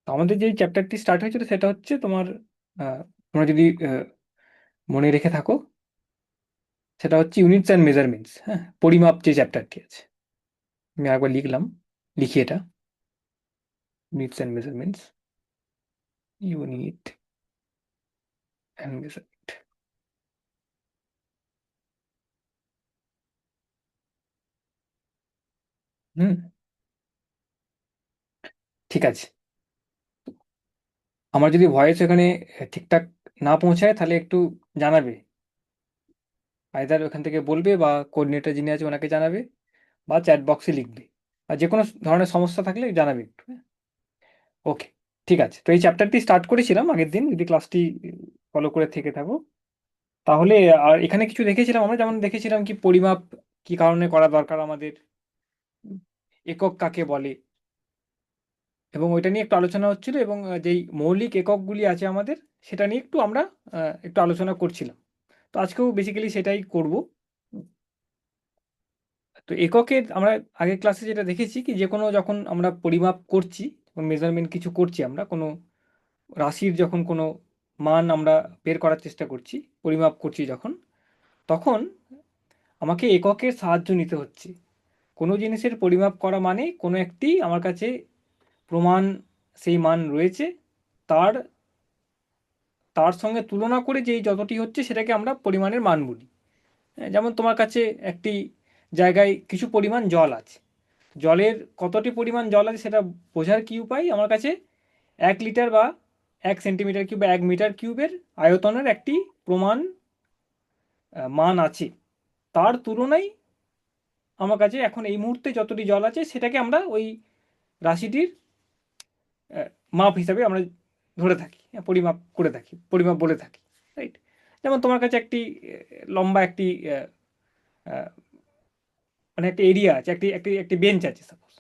তো আমাদের যে চ্যাপ্টারটি স্টার্ট হয়েছিল সেটা হচ্ছে তোমার তোমরা যদি মনে রেখে থাকো, সেটা হচ্ছে ইউনিটস অ্যান্ড মেজারমেন্টস। হ্যাঁ, পরিমাপ যে চ্যাপ্টারটি আছে, আমি একবার লিখি এটা, units and measurements, unit and measurement. হুম, ঠিক আছে। আমার যদি ভয়েস এখানে ঠিকঠাক না পৌঁছায় তাহলে একটু জানাবে, আইদার ওখান থেকে বলবে বা কোঅর্ডিনেটর যিনি আছে ওনাকে জানাবে, বা চ্যাট বক্সে লিখবে। আর যে কোনো ধরনের সমস্যা থাকলে জানাবে একটু। ওকে, ঠিক আছে। তো এই চ্যাপ্টারটি স্টার্ট করেছিলাম আগের দিন, যদি ক্লাসটি ফলো করে থেকে থাকো তাহলে। আর এখানে কিছু দেখেছিলাম আমরা, যেমন দেখেছিলাম কি পরিমাপ কি কারণে করা দরকার আমাদের, একক কাকে বলে, এবং ওইটা নিয়ে একটু আলোচনা হচ্ছিল, এবং যেই মৌলিক এককগুলি আছে আমাদের সেটা নিয়ে একটু আমরা একটু আলোচনা করছিলাম। তো আজকেও বেসিক্যালি সেটাই করব। তো এককের আমরা আগের ক্লাসে যেটা দেখেছি কি, যে কোনো যখন আমরা পরিমাপ করছি, মেজারমেন্ট কিছু করছি, আমরা কোনো রাশির যখন কোনো মান আমরা বের করার চেষ্টা করছি, পরিমাপ করছি যখন, তখন আমাকে এককের সাহায্য নিতে হচ্ছে। কোনো জিনিসের পরিমাপ করা মানে কোনো একটি আমার কাছে প্রমাণ, সেই মান রয়েছে, তার তার সঙ্গে তুলনা করে যেই যতটি হচ্ছে সেটাকে আমরা পরিমাণের মান বলি। যেমন তোমার কাছে একটি জায়গায় কিছু পরিমাণ জল আছে, জলের কতটি পরিমাণ জল আছে সেটা বোঝার কী উপায়, আমার কাছে 1 লিটার বা 1 সেন্টিমিটার কিউব বা 1 মিটার কিউবের আয়তনের একটি প্রমাণ মান আছে, তার তুলনায় আমার কাছে এখন এই মুহূর্তে যতটি জল আছে সেটাকে আমরা ওই রাশিটির মাপ হিসাবে আমরা ধরে থাকি, পরিমাপ করে থাকি, পরিমাপ বলে থাকি। রাইট? যেমন তোমার কাছে একটি লম্বা একটি আহ, মানে একটা এরিয়া আছে, একটি একটি একটি বেঞ্চ আছে সাপোজ,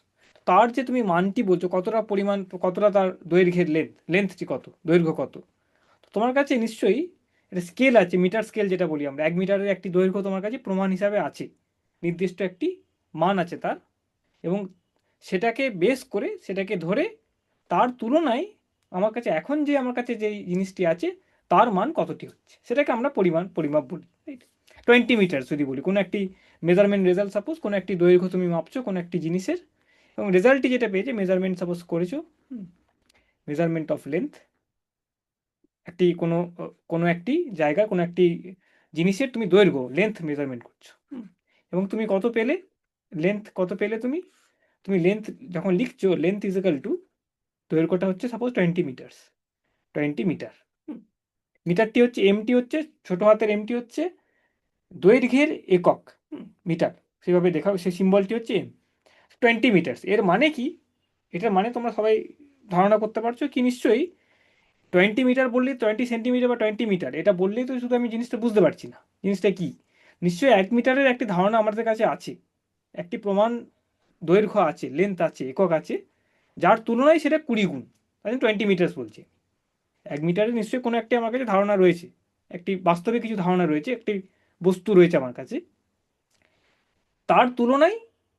তার যে তুমি মানটি বলছো কতটা পরিমাণ, কতটা তার দৈর্ঘ্যের লেন্থটি কত, দৈর্ঘ্য কত, তো তোমার কাছে নিশ্চয়ই একটা স্কেল আছে, মিটার স্কেল যেটা বলি আমরা, 1 মিটারের একটি দৈর্ঘ্য তোমার কাছে প্রমাণ হিসাবে আছে, নির্দিষ্ট একটি মান আছে তার, এবং সেটাকে বেস করে, সেটাকে ধরে, তার তুলনায় আমার কাছে এখন যে আমার কাছে যে জিনিসটি আছে তার মান কতটি হচ্ছে সেটাকে আমরা পরিমাপ বলি। রাইট? 20 মিটার যদি বলি, কোনো একটি মেজারমেন্ট রেজাল্ট, সাপোজ কোনো একটি দৈর্ঘ্য তুমি মাপছো কোনো একটি জিনিসের, এবং রেজাল্টটি যেটা পেয়েছে, মেজারমেন্ট সাপোজ করেছো, মেজারমেন্ট অফ লেন্থ, একটি কোনো কোনো একটি জায়গায় কোনো একটি জিনিসের তুমি দৈর্ঘ্য লেন্থ মেজারমেন্ট করছো, এবং তুমি কত পেলে, লেন্থ কত পেলে তুমি, তুমি লেন্থ যখন লিখছো, লেন্থ ইজিক্যাল টু, দৈর্ঘ্যটা হচ্ছে সাপোজ 20 মিটার্স, 20 মিটার। মিটারটি হচ্ছে, এমটি হচ্ছে, ছোট হাতের এমটি হচ্ছে দৈর্ঘ্যের একক, মিটার, সেভাবে দেখা, সেই সিম্বলটি হচ্ছে এম। 20 মিটার্স এর মানে কি, এটার মানে তোমরা সবাই ধারণা করতে পারছো কি নিশ্চয়ই, 20 মিটার বললেই, 20 সেন্টিমিটার বা 20 মিটার এটা বললেই তো শুধু আমি জিনিসটা বুঝতে পারছি না, জিনিসটা কি। নিশ্চয়ই 1 মিটারের একটি ধারণা আমাদের কাছে আছে, একটি প্রমাণ দৈর্ঘ্য আছে, লেন্থ আছে, একক আছে, যার তুলনায় সেটা 20 গুণ, তাই 20 মিটার্স বলছে। 1 মিটারে নিশ্চয়ই কোনো একটি আমার কাছে ধারণা রয়েছে, একটি বাস্তবে কিছু ধারণা রয়েছে, একটি বস্তু রয়েছে আমার কাছে, তার তুলনায়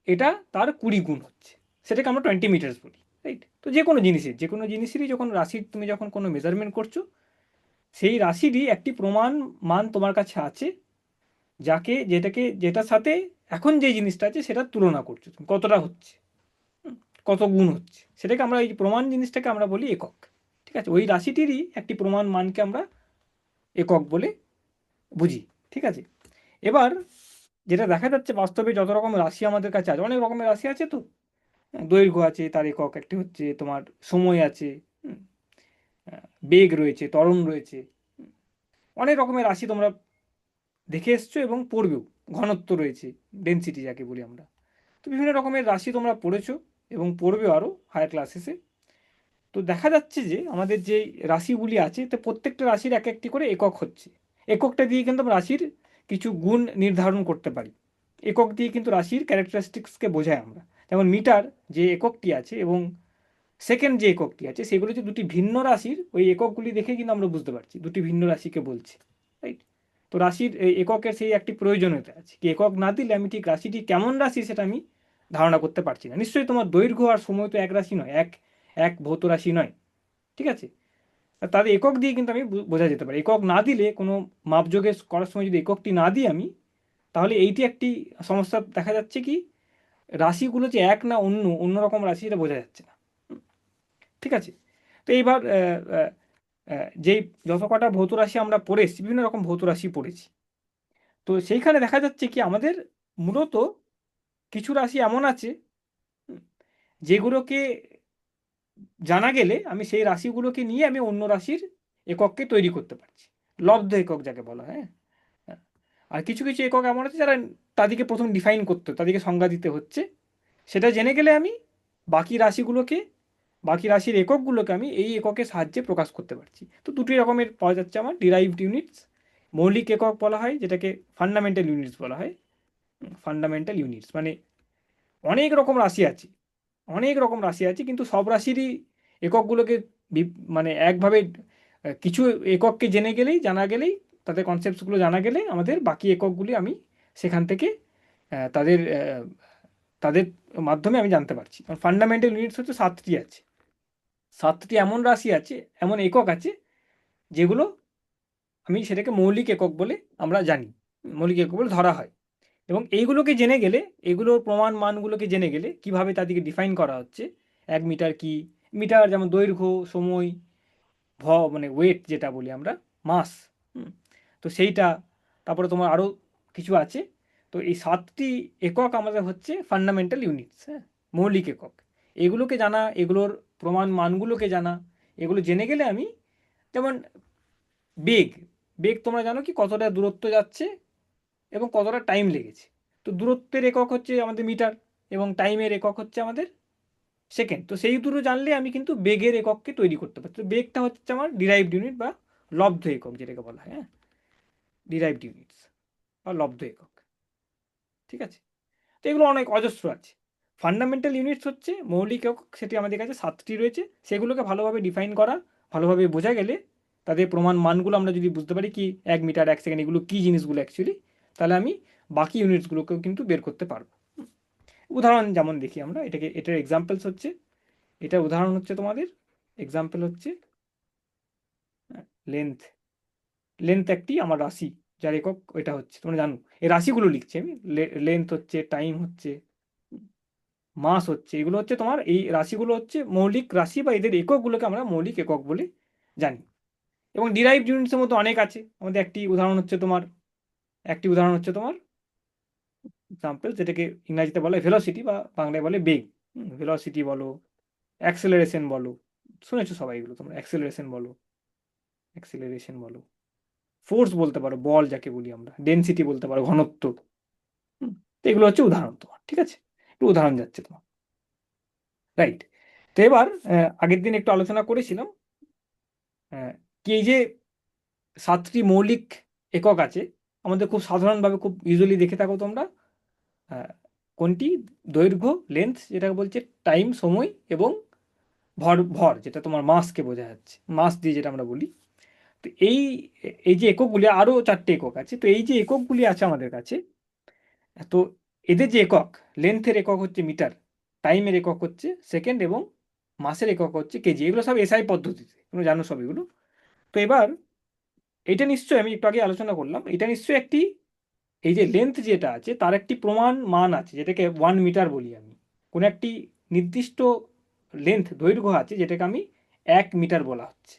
এটা তার 20 গুণ হচ্ছে, সেটাকে আমরা 20 মিটার্স বলি। রাইট? তো যে কোনো জিনিসেরই যখন রাশির তুমি যখন কোনো মেজারমেন্ট করছো, সেই রাশিরই একটি প্রমাণ মান তোমার কাছে আছে, যেটার সাথে এখন যে জিনিসটা আছে সেটার তুলনা করছো, তুমি কতটা হচ্ছে, কত গুণ হচ্ছে, সেটাকে আমরা, এই প্রমাণ জিনিসটাকে আমরা বলি একক। ঠিক আছে? ওই রাশিটিরই একটি প্রমাণ মানকে আমরা একক বলে বুঝি। ঠিক আছে? এবার যেটা দেখা যাচ্ছে বাস্তবে, যত রকম রাশি আমাদের কাছে আছে, অনেক রকমের রাশি আছে তো, দৈর্ঘ্য আছে তার একক, একটি হচ্ছে তোমার সময় আছে, হুম, বেগ রয়েছে, ত্বরণ রয়েছে, অনেক রকমের রাশি তোমরা দেখে এসছো এবং পড়বেও, ঘনত্ব রয়েছে, ডেনসিটি যাকে বলি আমরা। তো বিভিন্ন রকমের রাশি তোমরা পড়েছো এবং পড়বেও আরও হায়ার ক্লাসেসে। তো দেখা যাচ্ছে যে আমাদের যে রাশিগুলি আছে, তো প্রত্যেকটা রাশির এক একটি করে একক হচ্ছে, এককটা দিয়ে কিন্তু আমরা রাশির কিছু গুণ নির্ধারণ করতে পারি, একক দিয়ে কিন্তু রাশির ক্যারেক্টারিস্টিক্সকে বোঝাই আমরা। যেমন মিটার যে এককটি আছে এবং সেকেন্ড যে এককটি আছে, সেগুলো হচ্ছে দুটি ভিন্ন রাশির, ওই এককগুলি দেখে কিন্তু আমরা বুঝতে পারছি দুটি ভিন্ন রাশিকে বলছে। রাইট? তো রাশির এই এককের সেই একটি প্রয়োজনীয়তা আছে, কি একক না দিলে আমি ঠিক রাশিটি কেমন রাশি সেটা আমি ধারণা করতে পারছি না। নিশ্চয়ই তোমার দৈর্ঘ্য আর সময় তো এক রাশি নয়, এক এক ভৌত রাশি নয়। ঠিক আছে? আর তাদের একক দিয়ে কিন্তু আমি বোঝা যেতে পারে। একক না দিলে কোনো মাপযোগে করার সময় যদি এককটি না দিই আমি, তাহলে এইটি একটি সমস্যা দেখা যাচ্ছে কি, রাশিগুলো যে এক না অন্য অন্যরকম রাশি এটা বোঝা যাচ্ছে না। ঠিক আছে? তো এইবার যেই যত কটা ভৌত রাশি আমরা পড়ে এসেছি, বিভিন্ন রকম ভৌত রাশি পড়েছি, তো সেইখানে দেখা যাচ্ছে কি আমাদের মূলত কিছু রাশি এমন আছে যেগুলোকে জানা গেলে আমি সেই রাশিগুলোকে নিয়ে আমি অন্য রাশির একককে তৈরি করতে পারছি, লব্ধ একক যাকে বলা হয়। হ্যাঁ। আর কিছু কিছু একক এমন আছে যারা তাদেরকে প্রথম ডিফাইন করতে হয়, তাদেরকে সংজ্ঞা দিতে হচ্ছে, সেটা জেনে গেলে আমি বাকি রাশিগুলোকে, বাকি রাশির এককগুলোকে আমি এই এককের সাহায্যে প্রকাশ করতে পারছি। তো দুটি রকমের পাওয়া যাচ্ছে আমার, ডিরাইভড ইউনিটস, মৌলিক একক বলা হয় যেটাকে ফান্ডামেন্টাল ইউনিটস বলা হয়। ফান্ডামেন্টাল ইউনিটস মানে অনেক রকম রাশি আছে, অনেক রকম রাশি আছে, কিন্তু সব রাশিরই এককগুলোকে মানে একভাবে কিছু একককে জেনে গেলেই, জানা গেলেই, তাদের কনসেপ্টসগুলো জানা গেলে আমাদের বাকি এককগুলি আমি সেখান থেকে তাদের তাদের মাধ্যমে আমি জানতে পারছি। ফান্ডামেন্টাল ইউনিটস হচ্ছে 7টি আছে, 7টি এমন রাশি আছে, এমন একক আছে যেগুলো আমি সেটাকে মৌলিক একক বলে আমরা জানি, মৌলিক একক বলে ধরা হয়। এবং এইগুলোকে জেনে গেলে, এগুলোর প্রমাণ মানগুলোকে জেনে গেলে কিভাবে তাদেরকে ডিফাইন করা হচ্ছে, 1 মিটার কি, মিটার যেমন দৈর্ঘ্য, সময়, মানে ওয়েট যেটা বলি আমরা, মাস, তো সেইটা, তারপরে তোমার আরও কিছু আছে। তো এই 7টি একক আমাদের হচ্ছে ফান্ডামেন্টাল ইউনিটস, হ্যাঁ, মৌলিক একক। এগুলোকে জানা, এগুলোর প্রমাণ মানগুলোকে জানা, এগুলো জেনে গেলে আমি, যেমন বেগ, বেগ তোমরা জানো কি কতটা দূরত্ব যাচ্ছে এবং কতটা টাইম লেগেছে। তো দূরত্বের একক হচ্ছে আমাদের মিটার এবং টাইমের একক হচ্ছে আমাদের সেকেন্ড। তো সেই দুটো জানলে আমি কিন্তু বেগের একককে তৈরি করতে পারছি। তো বেগটা হচ্ছে আমার ডিরাইভড ইউনিট বা লব্ধ একক যেটাকে বলা হয়, হ্যাঁ, ডিরাইভড ইউনিটস বা লব্ধ একক। ঠিক আছে? তো এগুলো অনেক অজস্র আছে। ফান্ডামেন্টাল ইউনিটস হচ্ছে মৌলিক একক, সেটি আমাদের কাছে 7টি রয়েছে। সেগুলোকে ভালোভাবে ডিফাইন করা, ভালোভাবে বোঝা গেলে, তাদের প্রমাণ মানগুলো আমরা যদি বুঝতে পারি কি 1 মিটার 1 সেকেন্ড এগুলো কী জিনিসগুলো অ্যাকচুয়ালি, তাহলে আমি বাকি ইউনিটসগুলোকেও কিন্তু বের করতে পারবো। উদাহরণ যেমন দেখি আমরা, এটার এক্সাম্পলস হচ্ছে, এটার উদাহরণ হচ্ছে তোমাদের এক্সাম্পল হচ্ছে লেন্থ। লেন্থ একটি আমার রাশি, যার একক এটা হচ্ছে, তোমরা জানো এই রাশিগুলো লিখছি আমি, লেন্থ হচ্ছে, টাইম হচ্ছে, মাস হচ্ছে, এগুলো হচ্ছে তোমার, এই রাশিগুলো হচ্ছে মৌলিক রাশি বা এদের এককগুলোকে আমরা মৌলিক একক বলে জানি। এবং ডিরাইভড ইউনিটসের মধ্যে অনেক আছে। আমাদের একটি উদাহরণ হচ্ছে তোমার এক্সাম্পল, যেটাকে ইংরাজিতে বলে ভেলোসিটি বা বাংলায় বলে বেগ। ভেলোসিটি বলো, অ্যাক্সেলারেশন বলো, শুনেছো সবাই এগুলো তোমরা, অ্যাক্সেলারেশন বলো, ফোর্স বলতে পারো, বল যাকে বলি আমরা, ডেনসিটি বলতে পারো, ঘনত্ব। তো এগুলো হচ্ছে উদাহরণ তোমার। ঠিক আছে? একটু উদাহরণ যাচ্ছে তোমার, রাইট? তো এবার আগের দিন একটু আলোচনা করেছিলাম কি এই যে 7টি মৌলিক একক আছে আমাদের, খুব সাধারণভাবে, খুব ইউজুয়ালি দেখে থাকো তোমরা, কোনটি, দৈর্ঘ্য, লেন্থ যেটাকে বলছে, টাইম সময়, এবং ভর, ভর যেটা তোমার মাসকে বোঝা যাচ্ছে, মাস দিয়ে যেটা আমরা বলি। তো এই এই যে এককগুলি, আরও 4টে একক আছে। তো এই যে এককগুলি আছে আমাদের কাছে, তো এদের যে একক, লেন্থের একক হচ্ছে মিটার, টাইমের একক হচ্ছে সেকেন্ড, এবং মাসের একক হচ্ছে কেজি। এগুলো সব এসআই পদ্ধতিতে, তুমি জানো সব এগুলো। তো এবার এটা নিশ্চয়ই, আমি একটু আগে আলোচনা করলাম, এটা নিশ্চয়ই একটি, এই যে লেন্থ যেটা আছে তার একটি প্রমাণ মান আছে যেটাকে 1 মিটার বলি আমি। কোনো একটি নির্দিষ্ট লেন্থ, দৈর্ঘ্য আছে যেটাকে আমি 1 মিটার বলা হচ্ছে।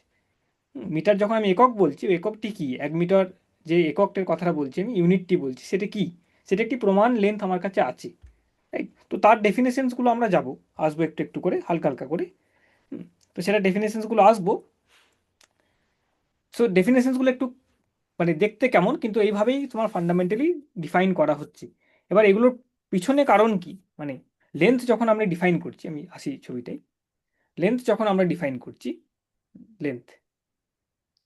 মিটার যখন আমি একক বলছি, ওই এককটি কি, 1 মিটার যে এককটির কথাটা বলছি আমি, ইউনিটটি বলছি, সেটা কি, সেটা একটি প্রমাণ লেন্থ আমার কাছে আছে। রাইট? তো তার ডেফিনেশনসগুলো আমরা আসবো একটু একটু করে, হালকা হালকা করে। তো সেটা ডেফিনেশনসগুলো আসবো। সো ডেফিনেশনসগুলো একটু মানে দেখতে কেমন, কিন্তু এইভাবেই তোমার ফান্ডামেন্টালি ডিফাইন করা হচ্ছে। এবার এগুলোর পিছনে কারণ কি, মানে লেন্থ যখন আমরা ডিফাইন করছি, আমি আসি ছবিটাই, লেন্থ যখন আমরা ডিফাইন করছি, লেন্থ,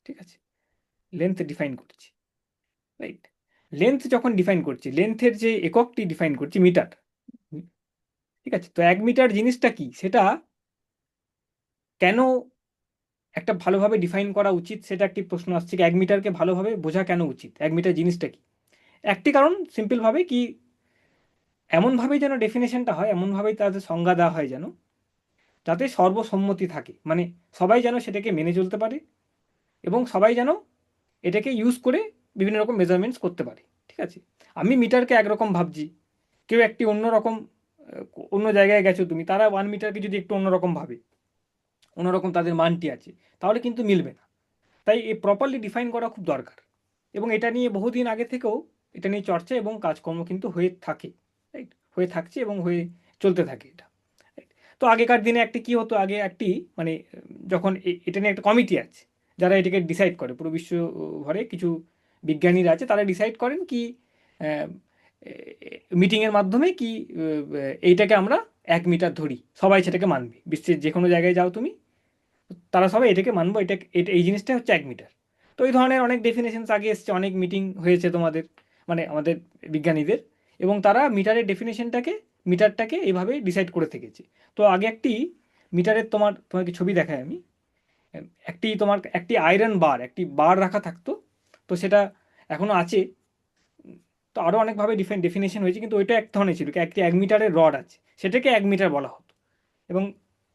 ঠিক আছে, লেন্থ ডিফাইন করছি, রাইট? লেন্থ যখন ডিফাইন করছি, লেন্থের যে এককটি ডিফাইন করছি মিটার, ঠিক আছে? তো 1 মিটার জিনিসটা কি, সেটা কেন একটা ভালোভাবে ডিফাইন করা উচিত, সেটা একটি প্রশ্ন আসছে, কি 1 মিটারকে ভালোভাবে বোঝা কেন উচিত, 1 মিটার জিনিসটা কি। একটি কারণ সিম্পলভাবে কি, এমনভাবেই যেন ডেফিনেশনটা হয়, এমনভাবেই তাদের সংজ্ঞা দেওয়া হয় যেন, যাতে সর্বসম্মতি থাকে, মানে সবাই যেন সেটাকে মেনে চলতে পারে এবং সবাই যেন এটাকে ইউজ করে বিভিন্ন রকম মেজারমেন্টস করতে পারে। ঠিক আছে, আমি মিটারকে একরকম ভাবছি, কেউ একটি অন্য রকম, অন্য জায়গায় গেছো তুমি, তারা 1 মিটারকে যদি একটু অন্যরকম ভাবে, অন্যরকম তাদের মানটি আছে, তাহলে কিন্তু মিলবে না। তাই এই প্রপারলি ডিফাইন করা খুব দরকার, এবং এটা নিয়ে বহুদিন আগে থেকেও এটা নিয়ে চর্চা এবং কাজকর্ম কিন্তু হয়ে থাকে, রাইট, হয়ে থাকছে এবং হয়ে চলতে থাকে এটা, right? তো আগেকার দিনে একটি কি হতো, আগে একটি মানে যখন এটা নিয়ে একটা কমিটি আছে যারা এটাকে ডিসাইড করে, পুরো বিশ্ব ভরে কিছু বিজ্ঞানীরা আছে, তারা ডিসাইড করেন কি মিটিংয়ের মাধ্যমে কি এইটাকে আমরা 1 মিটার ধরি, সবাই সেটাকে মানবে, বিশ্বের যে কোনো জায়গায় যাও তুমি, তারা সবাই এটাকে মানবো, এটা এই জিনিসটা হচ্ছে 1 মিটার। তো এই ধরনের অনেক ডেফিনেশনস আগে এসছে, অনেক মিটিং হয়েছে তোমাদের, মানে আমাদের বিজ্ঞানীদের, এবং তারা মিটারের ডেফিনেশনটাকে, মিটারটাকে এইভাবে ডিসাইড করে থেকেছে। তো আগে একটি মিটারের, তোমাকে ছবি দেখাই আমি, তোমার একটি আয়রন বার, একটি বার রাখা থাকতো, তো সেটা এখনও আছে। তো আরও অনেকভাবে ডেফিনেশন হয়েছে, কিন্তু ওইটা এক ধরনের ছিল, একটি 1 মিটারের রড আছে, সেটাকে 1 মিটার বলা হতো। এবং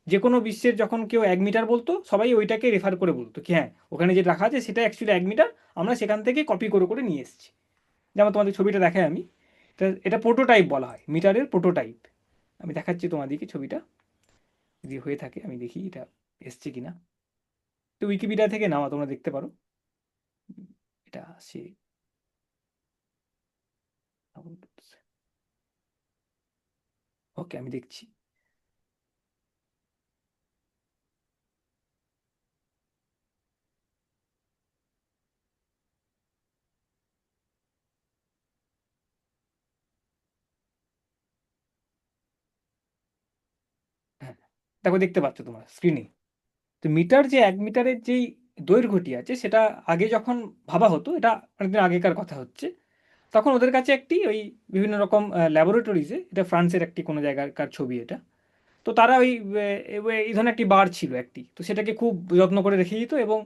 যে কোনো বিশ্বের যখন কেউ 1 মিটার বলতো, সবাই ওইটাকে রেফার করে বলতো কি হ্যাঁ, ওখানে যে রাখা আছে সেটা অ্যাকচুয়ালি 1 মিটার, আমরা সেখান থেকে কপি করে করে নিয়ে এসেছি। যেমন তোমাদের ছবিটা দেখাই আমি, এটা প্রোটোটাইপ বলা হয়, মিটারের প্রোটোটাইপ। আমি দেখাচ্ছি তোমাদেরকে ছবিটা, যদি হয়ে থাকে, আমি দেখি এটা এসছে কিনা। তো উইকিপিডিয়া থেকে নাও, তোমরা দেখতে পারো এটা সে। ওকে, আমি দেখছি। হ্যাঁ, দেখো, দেখতে পাচ্ছ তোমার স্ক্রিনে। তো মিটার, যে 1 মিটারের যেই দৈর্ঘ্যটি আছে, সেটা আগে যখন ভাবা হতো, এটা অনেকদিন আগেকার কথা হচ্ছে, তখন ওদের কাছে একটি ওই বিভিন্ন রকম ল্যাবরেটরিজে, এটা ফ্রান্সের একটি কোনো জায়গাকার ছবি এটা, তো তারা ওই এই ধরনের একটি বার ছিল একটি, তো সেটাকে খুব যত্ন করে রেখে দিত, এবং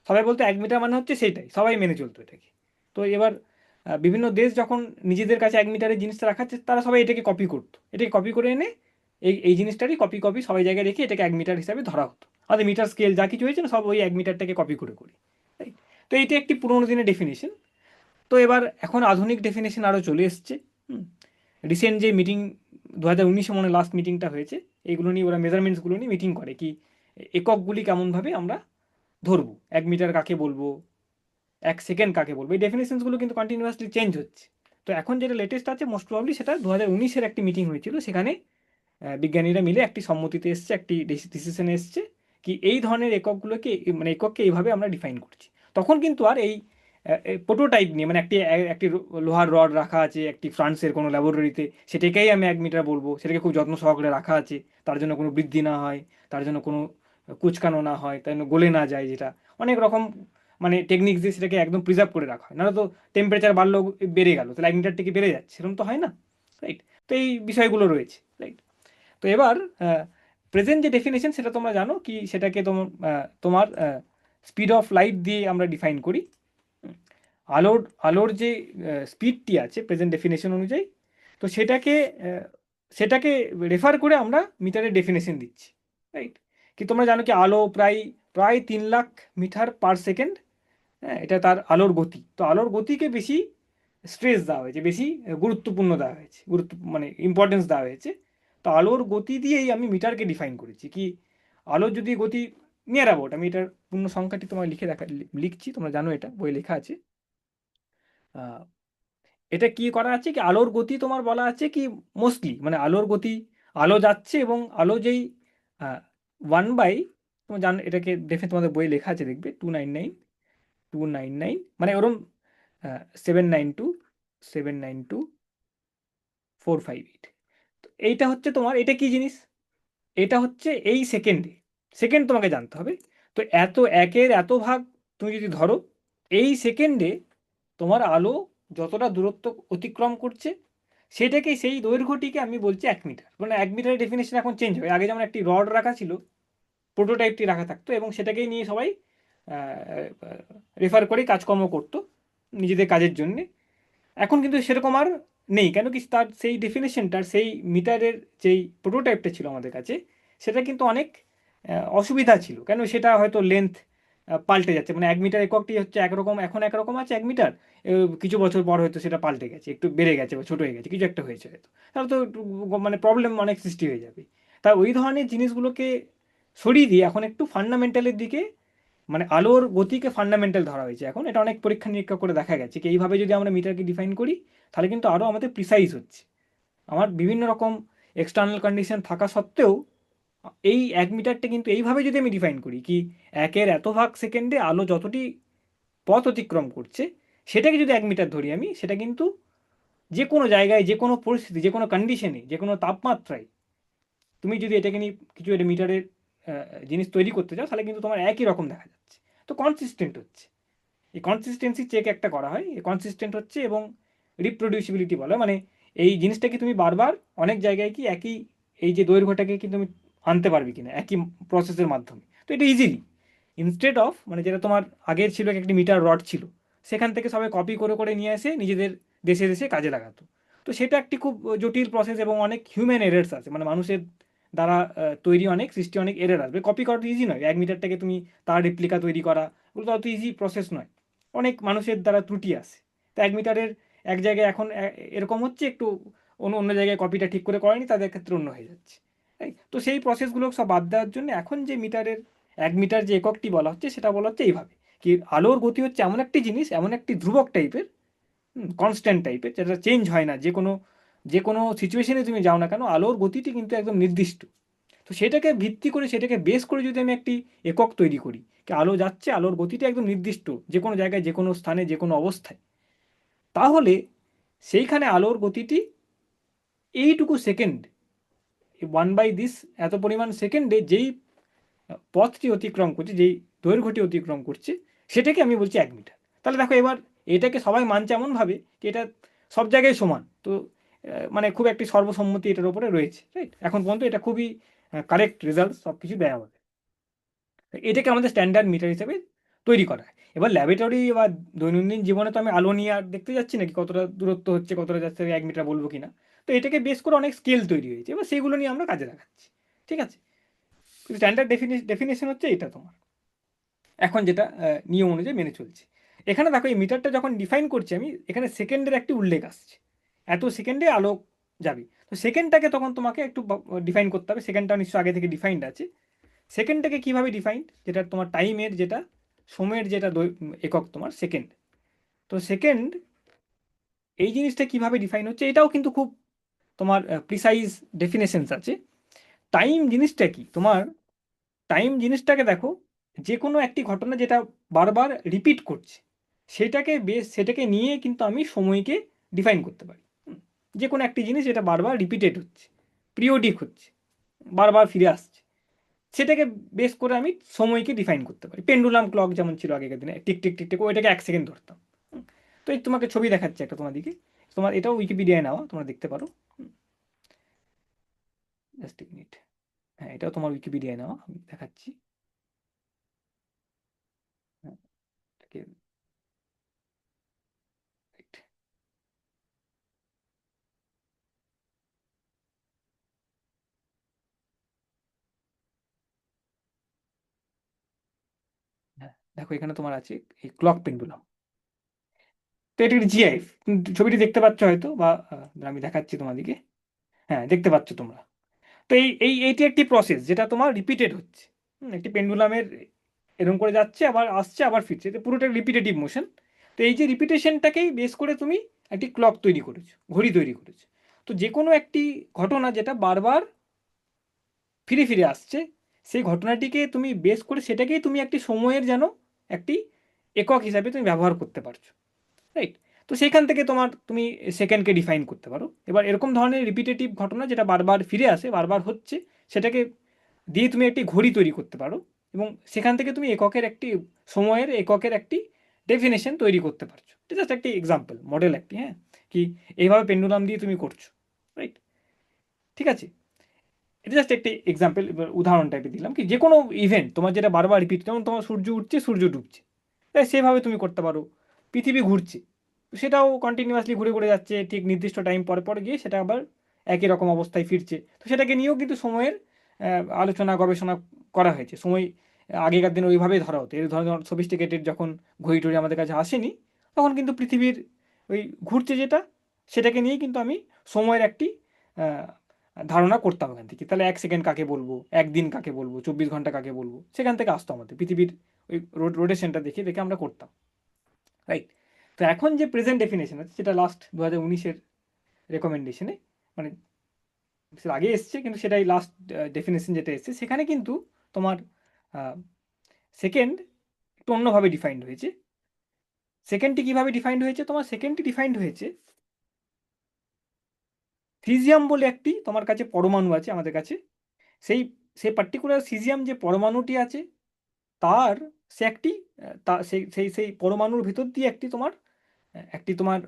সবাই বলতো 1 মিটার মানে হচ্ছে সেইটাই, সবাই মেনে চলতো এটাকে। তো এবার বিভিন্ন দেশ যখন নিজেদের কাছে 1 মিটারের জিনিসটা রাখাচ্ছে, তারা সবাই এটাকে কপি করতো, এটাকে কপি করে এনে এই এই জিনিসটারই কপি কপি সবাই জায়গায় রেখে এটাকে 1 মিটার হিসাবে ধরা হতো। আমাদের মিটার স্কেল যা কিছু হয়েছে না, সব ওই 1 মিটারটাকে কপি করে করি, তাই। তো এইটা একটি পুরোনো দিনের ডেফিনেশন। তো এবার এখন আধুনিক ডেফিনেশন আরও চলে এসছে। রিসেন্ট যে মিটিং 2019-এ মনে লাস্ট মিটিংটা হয়েছে, এইগুলো নিয়ে ওরা মেজারমেন্টসগুলো নিয়ে মিটিং করে কি এককগুলি কেমনভাবে আমরা ধরবো, 1 মিটার কাকে বলবো, 1 সেকেন্ড কাকে বলবো, এই ডেফিনেশনসগুলো কিন্তু কন্টিনিউয়াসলি চেঞ্জ হচ্ছে। তো এখন যেটা লেটেস্ট আছে, মোস্ট প্রবাবলি সেটা 2019-এর একটি মিটিং হয়েছিল, সেখানে বিজ্ঞানীরা মিলে একটি সম্মতিতে এসছে, একটি ডিসিশনে এসছে কি এই ধরনের এককগুলোকে, মানে একককে এইভাবে আমরা ডিফাইন করছি। তখন কিন্তু আর এই প্রোটোটাইপ নিয়ে, মানে একটি লোহার রড রাখা আছে একটি ফ্রান্সের কোনো ল্যাবরেটরিতে, সেটাকেই আমি 1 মিটার বলবো, সেটাকে খুব যত্ন সহকারে রাখা আছে, তার জন্য কোনো বৃদ্ধি না হয়, তার জন্য কোনো কুচকানো না হয়, তার জন্য গলে না যায়, যেটা অনেক রকম মানে টেকনিক দিয়ে সেটাকে একদম প্রিজার্ভ করে রাখা হয়, নাহলে তো টেম্পারেচার বাড়লো, বেড়ে গেল, তাহলে 1 মিটার থেকে বেড়ে যাচ্ছে, সেরকম তো হয় না, রাইট। তো এই বিষয়গুলো রয়েছে, রাইট। তো এবার প্রেজেন্ট যে ডেফিনেশন সেটা তোমরা জানো কি, সেটাকে তোমার স্পিড অফ লাইট দিয়ে আমরা ডিফাইন করি। আলোর আলোর যে স্পিডটি আছে প্রেজেন্ট ডেফিনেশন অনুযায়ী, তো সেটাকে রেফার করে আমরা মিটারের ডেফিনেশন দিচ্ছি, রাইট। কি তোমরা জানো কি আলো প্রায় প্রায় 3 লাখ মিটার পার সেকেন্ড, হ্যাঁ, এটা তার আলোর গতি। তো আলোর গতিকে বেশি স্ট্রেস দেওয়া হয়েছে, বেশি গুরুত্বপূর্ণ দেওয়া হয়েছে, মানে ইম্পর্টেন্স দেওয়া হয়েছে। তো আলোর গতি দিয়েই আমি মিটারকে ডিফাইন করেছি কি, আলোর যদি গতি নিয়ার অ্যাবাউট, আমি এটার পূর্ণ সংখ্যাটি তোমায় লিখছি, তোমরা জানো এটা বই লেখা আছে। এটা কি করা আছে কি, আলোর গতি তোমার বলা আছে কি মোস্টলি, মানে আলোর গতি, আলো যাচ্ছে এবং আলো যেই 1/, তোমার জানো এটাকে দেখে, তোমাদের বই লেখা আছে দেখবে, 299 মানে ওরম 792 তো এইটা হচ্ছে তোমার, এটা কি জিনিস, এটা হচ্ছে এই সেকেন্ডে, সেকেন্ড তোমাকে জানতে হবে। তো একের এত ভাগ তুমি যদি ধরো, এই সেকেন্ডে তোমার আলো যতটা দূরত্ব অতিক্রম করছে, সেটাকে, সেই দৈর্ঘ্যটিকে আমি বলছি 1 মিটার। মানে 1 মিটারের ডেফিনেশন এখন চেঞ্জ হবে, আগে যেমন একটি রড রাখা ছিল, প্রোটোটাইপটি রাখা থাকতো, এবং সেটাকেই নিয়ে সবাই রেফার করে কাজকর্ম করতো নিজেদের কাজের জন্যে। এখন কিন্তু সেরকম আর নেই, কেন কি তার সেই ডেফিনেশনটার, সেই মিটারের যেই প্রোটোটাইপটা ছিল আমাদের কাছে, সেটা কিন্তু অনেক অসুবিধা ছিল, কেন সেটা হয়তো লেন্থ পাল্টে যাচ্ছে, মানে 1 মিটার এককটি হচ্ছে একরকম, এখন একরকম আছে 1 মিটার, কিছু বছর পর হয়তো সেটা পাল্টে গেছে, একটু বেড়ে গেছে বা ছোটো হয়ে গেছে, কিছু একটা হয়েছে হয়তো, তাহলে তো একটু মানে প্রবলেম অনেক সৃষ্টি হয়ে যাবে। তা ওই ধরনের জিনিসগুলোকে সরিয়ে দিয়ে এখন একটু ফান্ডামেন্টালের দিকে, মানে আলোর গতিকে ফান্ডামেন্টাল ধরা হয়েছে এখন, এটা অনেক পরীক্ষা নিরীক্ষা করে দেখা গেছে কি এইভাবে যদি আমরা মিটারকে ডিফাইন করি তাহলে কিন্তু আরও আমাদের প্রিসাইজ হচ্ছে। আমার বিভিন্ন রকম এক্সটার্নাল কন্ডিশন থাকা সত্ত্বেও এই 1 মিটারটা কিন্তু এইভাবে যদি আমি ডিফাইন করি কি 1/এত ভাগ সেকেন্ডে আলো যতটি পথ অতিক্রম করছে, সেটাকে যদি 1 মিটার ধরি আমি, সেটা কিন্তু যে কোনো জায়গায়, যে কোনো পরিস্থিতি, যে কোনো কন্ডিশনে, যে কোনো তাপমাত্রায় তুমি যদি এটাকে নিয়ে কিছু একটা মিটারের জিনিস তৈরি করতে চাও তাহলে কিন্তু তোমার একই রকম দেখা যাচ্ছে। তো কনসিস্টেন্ট হচ্ছে, এই কনসিস্টেন্সি চেক একটা করা হয়, এই কনসিস্টেন্ট হচ্ছে এবং রিপ্রোডিউসিবিলিটি বলে, মানে এই জিনিসটাকে তুমি বারবার অনেক জায়গায় কি একই এই যে দৈর্ঘ্যটাকে কি তুমি আনতে পারবে কিনা একই প্রসেসের মাধ্যমে। তো এটা ইজিলি, ইনস্টেড অফ মানে যেটা তোমার আগের ছিল একটি মিটার রড ছিল, সেখান থেকে সবাই কপি করে করে নিয়ে এসে নিজেদের দেশে দেশে কাজে লাগাতো। তো সেটা একটি খুব জটিল প্রসেস এবং অনেক হিউম্যান এরার্স আছে, মানে মানুষের দ্বারা তৈরি অনেক সৃষ্টি অনেক এরার আসবে। কপি করা তো ইজি নয়, 1 মিটারটাকে তুমি তার রেপ্লিকা তৈরি করা, ওগুলো তো অত ইজি প্রসেস নয়, অনেক মানুষের দ্বারা ত্রুটি আসে। তো 1 মিটারের এক জায়গায় এখন এরকম হচ্ছে, একটু অন্য অন্য জায়গায় কপিটা ঠিক করে করেনি, তাদের ক্ষেত্রে অন্য হয়ে যাচ্ছে। তাই তো সেই প্রসেসগুলো সব বাদ দেওয়ার জন্য এখন যে মিটারের 1 মিটার যে এককটি বলা হচ্ছে সেটা বলা হচ্ছে এইভাবে কি আলোর গতি হচ্ছে এমন একটি জিনিস, এমন একটি ধ্রুবক টাইপের, কনস্ট্যান্ট টাইপের, যেটা চেঞ্জ হয় না, যে কোনো সিচুয়েশনে তুমি যাও না কেন আলোর গতিটি কিন্তু একদম নির্দিষ্ট। তো সেটাকে ভিত্তি করে, সেটাকে বেস করে যদি আমি একটি একক তৈরি করি কি আলো যাচ্ছে, আলোর গতিটা একদম নির্দিষ্ট যে কোনো জায়গায়, যে কোনো স্থানে, যে কোনো অবস্থায়, তাহলে সেইখানে আলোর গতিটি এইটুকু সেকেন্ড, 1/this এত পরিমাণ সেকেন্ডে যেই পথটি অতিক্রম করছে, যেই দৈর্ঘ্যটি অতিক্রম করছে, সেটাকে আমি বলছি 1 মিটার। তাহলে দেখো এবার এটাকে সবাই মানছে এমনভাবে কি এটা সব জায়গায় সমান, তো মানে খুব একটি সর্বসম্মতি এটার উপরে রয়েছে, রাইট? এখন পর্যন্ত এটা খুবই কারেক্ট রেজাল্ট সব কিছু দেয় আমাদের। এটাকে আমাদের স্ট্যান্ডার্ড মিটার হিসেবে তৈরি করা হয়। এবার ল্যাবরেটরি বা দৈনন্দিন জীবনে তো আমি আলো নিয়ে আর দেখতে যাচ্ছি নাকি কতটা দূরত্ব হচ্ছে, কতটা যাচ্ছে 1 মিটার বলবো কিনা। তো এটাকে বেস করে অনেক স্কেল তৈরি হয়েছে, এবার সেগুলো নিয়ে আমরা কাজে লাগাচ্ছি। ঠিক আছে, স্ট্যান্ডার্ড ডেফিনেশন হচ্ছে এটা তোমার, এখন যেটা নিয়ম অনুযায়ী মেনে চলছে। এখানে দেখো এই মিটারটা যখন ডিফাইন করছি আমি, এখানে সেকেন্ডের একটি উল্লেখ আসছে, এত সেকেন্ডে আলো যাবে। তো সেকেন্ডটাকে তখন তোমাকে একটু ডিফাইন করতে হবে, সেকেন্ডটা নিশ্চয় আগে থেকে ডিফাইন্ড আছে। সেকেন্ডটাকে কীভাবে ডিফাইন্ড, যেটা তোমার টাইমের, যেটা সময়ের যেটা একক তোমার সেকেন্ড। তো সেকেন্ড এই জিনিসটা কিভাবে ডিফাইন হচ্ছে এটাও কিন্তু খুব তোমার প্রিসাইজ ডেফিনেশনস আছে। টাইম জিনিসটা কি তোমার, টাইম জিনিসটাকে দেখো যে কোনো একটি ঘটনা যেটা বারবার রিপিট করছে, সেটাকে নিয়ে কিন্তু আমি সময়কে ডিফাইন করতে পারি। যে কোনো একটি জিনিস যেটা বারবার রিপিটেড হচ্ছে, পিরিয়ডিক হচ্ছে, বারবার ফিরে আসছে, সেটাকে বেস করে আমি সময়কে ডিফাইন করতে পারি। পেন্ডুলাম ক্লক যেমন ছিল আগেকার দিনে, টিক টিক টিক টিক, ওইটাকে 1 সেকেন্ড ধরতাম। তো এই তোমাকে ছবি দেখাচ্ছে একটা তোমার দিকে, তোমার এটাও উইকিপিডিয়ায় নেওয়া, তোমরা দেখতে পারো। জাস্ট মিনিট, হ্যাঁ এটাও তোমার উইকিপিডিয়ায় নেওয়া, আমি দেখাচ্ছি। হ্যাঁ, এটাকে right, হ্যাঁ দেখো এখানে তোমার আছে এই ক্লক পেন্ডুলাম। তো এটা একটি জিআইএফ, ছবিটি দেখতে পাচ্ছ হয়তো, বা আমি দেখাচ্ছি তোমাদিকে, হ্যাঁ দেখতে পাচ্ছ তোমরা। তো এইটি একটি প্রসেস যেটা তোমার রিপিটেড হচ্ছে। একটি পেন্ডুলামের এরকম করে যাচ্ছে, আবার আসছে, আবার ফিরছে, এটা পুরোটা রিপিটেটিভ মোশন। তো এই যে রিপিটেশনটাকেই বেস করে তুমি একটি ক্লক তৈরি করেছো, ঘড়ি তৈরি করেছো। তো যে কোনো একটি ঘটনা যেটা বারবার ফিরে ফিরে আসছে, সেই ঘটনাটিকে তুমি বেস করে সেটাকেই তুমি একটি সময়ের যেন একটি একক হিসাবে তুমি ব্যবহার করতে পারছো, রাইট? তো সেইখান থেকে তুমি সেকেন্ডকে ডিফাইন করতে পারো। এবার এরকম ধরনের রিপিটেটিভ ঘটনা যেটা বারবার ফিরে আসে, বারবার হচ্ছে, সেটাকে দিয়ে তুমি একটি ঘড়ি তৈরি করতে পারো, এবং সেখান থেকে তুমি সময়ের এককের একটি ডেফিনেশন তৈরি করতে পারছো। এটা জাস্ট একটি এক্সাম্পল, মডেল একটি, হ্যাঁ, কি এইভাবে পেন্ডুলাম দিয়ে তুমি করছো, রাইট? ঠিক আছে, এটা জাস্ট একটি এক্সাম্পল, উদাহরণ টাইপে দিলাম কি যে কোনো ইভেন্ট তোমার যেটা বারবার রিপিট, যেমন তোমার সূর্য উঠছে, সূর্য ডুবছে, তাই সেভাবে তুমি করতে পারো। পৃথিবী ঘুরছে, সেটাও কন্টিনিউয়াসলি ঘুরে ঘুরে যাচ্ছে, ঠিক নির্দিষ্ট টাইম পরে পরে গিয়ে সেটা আবার একই রকম অবস্থায় ফিরছে। তো সেটাকে নিয়েও কিন্তু সময়ের আলোচনা গবেষণা করা হয়েছে। সময় আগেকার দিনে ওইভাবেই ধরা হতো। এই ধরনের সফিস্টিকেটেড যখন ঘড়ি টড়ি আমাদের কাছে আসেনি, তখন কিন্তু পৃথিবীর ওই ঘুরছে যেটা, সেটাকে নিয়েই কিন্তু আমি সময়ের একটি আহ, ধারণা করতাম এখান থেকে। তাহলে 1 সেকেন্ড কাকে বলবো, একদিন কাকে বলবো, 24 ঘন্টা কাকে বলবো, সেখান থেকে আসতো আমাদের পৃথিবীর ওই রোটেশনটা দেখে দেখে আমরা করতাম, রাইট? তো এখন যে প্রেজেন্ট ডেফিনেশন আছে, যেটা লাস্ট 2019-এর রেকমেন্ডেশনে, মানে সেটা আগে এসছে কিন্তু সেটাই লাস্ট ডেফিনেশন যেটা এসছে, সেখানে কিন্তু তোমার সেকেন্ড একটু অন্যভাবে ডিফাইন্ড হয়েছে। সেকেন্ডটি কীভাবে ডিফাইন্ড হয়েছে? তোমার সেকেন্ডটি ডিফাইন্ড হয়েছে, সিজিয়াম বলে একটি তোমার কাছে পরমাণু আছে আমাদের কাছে। সেই সেই পার্টিকুলার সিজিয়াম যে পরমাণুটি আছে, তার সে একটি তা সেই সেই সেই পরমাণুর ভিতর দিয়ে একটি তোমার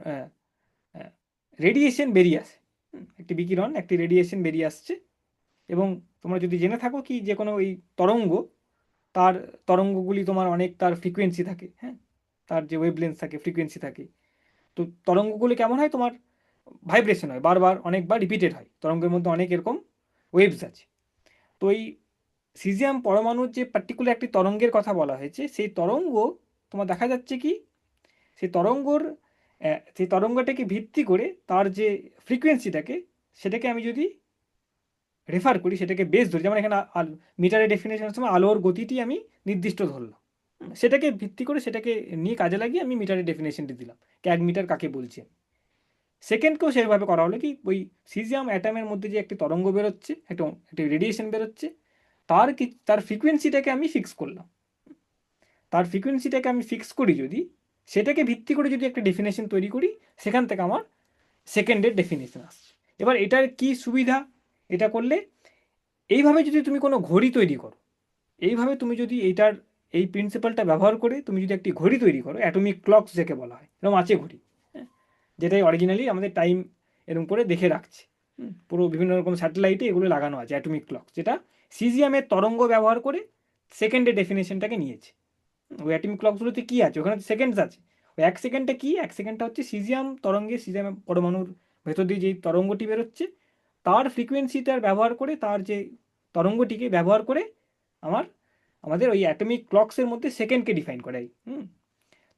রেডিয়েশন বেরিয়ে আসে। একটি বিকিরণ, একটি রেডিয়েশন বেরিয়ে আসছে। এবং তোমরা যদি জেনে থাকো কি যে কোনো ওই তরঙ্গ, তার তরঙ্গগুলি তোমার অনেক তার ফ্রিকোয়েন্সি থাকে, হ্যাঁ, তার যে ওয়েভলেন্থ থাকে, ফ্রিকোয়েন্সি থাকে। তো তরঙ্গগুলি কেমন হয়? তোমার ভাইব্রেশন হয়, বারবার অনেকবার রিপিটেড হয়। তরঙ্গের মধ্যে অনেক এরকম ওয়েভস আছে। তো এই সিজিয়াম পরমাণুর যে পার্টিকুলার একটি তরঙ্গের কথা বলা হয়েছে, সেই তরঙ্গ তোমার দেখা যাচ্ছে কি সেই তরঙ্গটাকে ভিত্তি করে তার যে ফ্রিকোয়েন্সিটাকে, সেটাকে আমি যদি রেফার করি, সেটাকে বেস ধরি, যেমন এখানে মিটারের ডেফিনেশনের সময় আলোর গতিটি আমি নির্দিষ্ট ধরলাম। সেটাকে ভিত্তি করে, সেটাকে নিয়ে কাজে লাগিয়ে আমি মিটারের ডেফিনেশনটি দিলাম, 1 মিটার কাকে বলছি। সেকেন্ডকেও সেভাবে করা হলো কি, ওই সিজিয়াম অ্যাটমের মধ্যে যে একটি তরঙ্গ বেরোচ্ছে, একটি রেডিয়েশন বেরোচ্ছে, তার ফ্রিকোয়েন্সিটাকে আমি ফিক্স করলাম। তার ফ্রিকোয়েন্সিটাকে আমি ফিক্স করি যদি, সেটাকে ভিত্তি করে যদি একটা ডেফিনেশন তৈরি করি, সেখান থেকে আমার সেকেন্ডের ডেফিনেশন আসছে। এবার এটার কি সুবিধা? এটা করলে, এইভাবে যদি তুমি কোনো ঘড়ি তৈরি করো, এইভাবে তুমি যদি এই প্রিন্সিপালটা ব্যবহার করে তুমি যদি একটি ঘড়ি তৈরি করো, অ্যাটমিক ক্লকস যাকে বলা হয়, এরকম আছে ঘড়ি, হ্যাঁ, যেটাই অরিজিনালি আমাদের টাইম এরকম করে দেখে রাখছে। পুরো বিভিন্ন রকম স্যাটেলাইটে এগুলো লাগানো আছে অ্যাটমিক ক্লক, যেটা সিজিএমের তরঙ্গ ব্যবহার করে সেকেন্ডের ডেফিনেশনটাকে নিয়েছে। ওই অ্যাটমিক ক্লকসগুলোতে কী আছে? ওখানে সেকেন্ডস আছে। ওই 1 সেকেন্ডটা কি? 1 সেকেন্ডটা হচ্ছে সিজিয়াম তরঙ্গে, সিজিয়াম পরমাণুর ভেতর দিয়ে যেই তরঙ্গটি বেরোচ্ছে, তার ফ্রিকোয়েন্সিটার ব্যবহার করে, তার যে তরঙ্গটিকে ব্যবহার করে আমার আমাদের ওই অ্যাটমিক ক্লকসের মধ্যে সেকেন্ডকে ডিফাইন করাই।